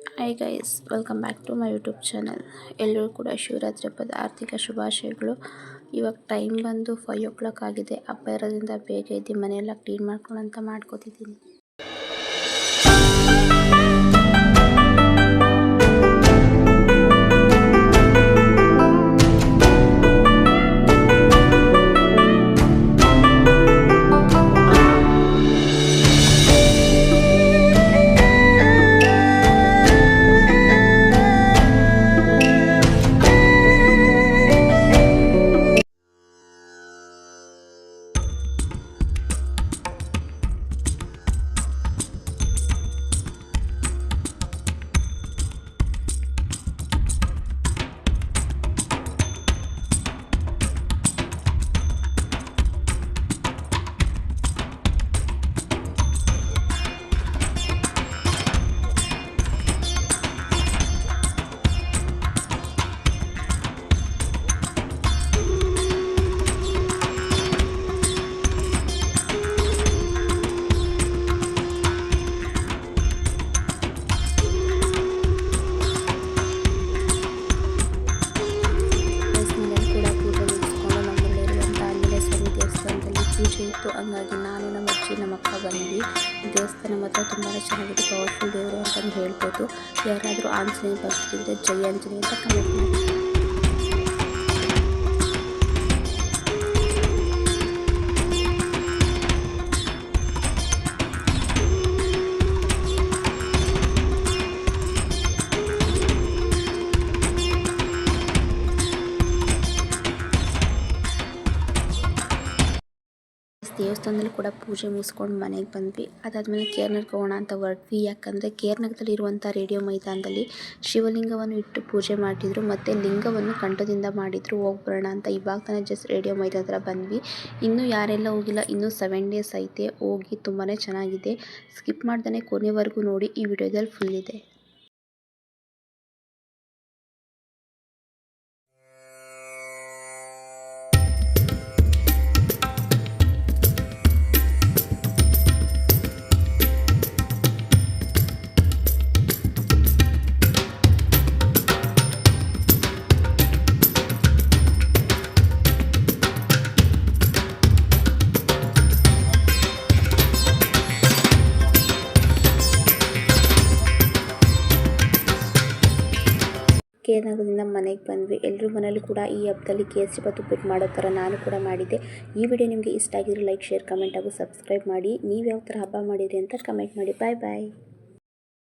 Hi guys, welcome back to my YouTube channel. ಎಲ್ಲರೂ ಕೂಡ ಶಿವರಾತ್ರಿ ಹಬ್ಬದ ಆರ್ಥಿಕ ಶುಭಾಶಯಗಳು. ಇವಾಗ ಟೈಮ್ ಬಂದು 5 o'clock ಆಗಿದೆ. ಹಬ್ಬ ಇರೋದ್ರಿಂದ ಬೇಗ ಎದ್ದು ಮನೆಯೆಲ್ಲ ಕ್ಲೀನ್ ಮಾಡ್ಕೊಳ್ಳೋ ಅಂತ ಮಾಡ್ಕೋತಿದ್ದೀನಿ. ಪೂಜೆ ಇತ್ತು, ಹಂಗಾಗಿ ನಾನು ನಮ್ಮ ಅಜ್ಜಿ ನಮ್ಮ ಅಕ್ಕ ಬಂದ್ವಿ. ದೇವಸ್ಥಾನ ಮಾತ್ರ ತುಂಬಾ ಚೆನ್ನಾಗಿದೆ, ಪವರ್ಫುಲ್ ದೇವರು ಅಂತಲೇ ಹೇಳ್ಬೋದು. ಯಾರಾದರೂ ಆಂಜನೇಯ ಭಕ್ತರಿದ್ದರೆ ಜೈ ಆಂಜನೇಯ ಅಂತ ಕಮೆಂಟ್ ಮಾಡಿ. ದೇವಸ್ಥಾನದಲ್ಲಿ ಕೂಡ ಪೂಜೆ ಮುಗಿಸ್ಕೊಂಡು ಮನೆಗೆ ಬಂದ್ವಿ. ಅದಾದಮೇಲೆ ಕೇರ್ನರ್ಗೆ ಹೋಗೋಣ ಅಂತ ಹೊರಟ್ವಿ. ಯಾಕಂದರೆ ಕೇರ್ನಗರದಲ್ಲಿ ಇರುವಂಥ ರೇಡಿಯೋ ಮೈದಾನದಲ್ಲಿ ಶಿವಲಿಂಗವನ್ನು ಇಟ್ಟು ಪೂಜೆ ಮಾಡಿದ್ರು, ಮತ್ತು ಲಿಂಗವನ್ನು ಕಂಠದಿಂದ ಮಾಡಿದ್ರು. ಹೋಗ್ಬರೋಣ ಅಂತ ಇವಾಗ ತಾನೇ ಜಸ್ಟ್ ರೇಡಿಯೋ ಮೈದಾನ ಹತ್ರ ಬಂದ್ವಿ. ಇನ್ನೂ ಯಾರೆಲ್ಲ ಹೋಗಿಲ್ಲ, ಇನ್ನೂ 7 days ಐತೆ. ಹೋಗಿ ತುಂಬಾ ಚೆನ್ನಾಗಿದೆ. ಸ್ಕಿಪ್ ಮಾಡ್ದೇ ಕೊನೆವರೆಗೂ ನೋಡಿ, ಈ ವಿಡಿಯೋದಲ್ಲಿ ಫುಲ್ ಇದೆ. ಕೇರ್ನಗರದಿಂದ ಮನೆಗೆ ಬಂದ್ವಿ. ಎಲ್ಲರೂ ಮನೇಲಿ ಕೂಡ ಈ ಹಬ್ಬದಲ್ಲಿ ಕೇಸರಿ ಬಾತ್ ಉಪ್ಪಿಟ್ಟು ಮಾಡೋ ಥರ ನಾನು ಕೂಡ ಮಾಡಿದ್ದೆ. ಈ ವಿಡಿಯೋ ನಿಮಗೆ ಇಷ್ಟ ಆಗಿದ್ರೆ ಲೈಕ್, ಶೇರ್, ಕಮೆಂಟ್ ಹಾಗೂ ಸಬ್ಸ್ಕ್ರೈಬ್ ಮಾಡಿ. ನೀವು ಯಾವ ಥರ ಹಬ್ಬ ಮಾಡಿದ್ರಿ ಅಂತ ಕಮೆಂಟ್ ಮಾಡಿ. ಬಾಯ್ ಬಾಯ್.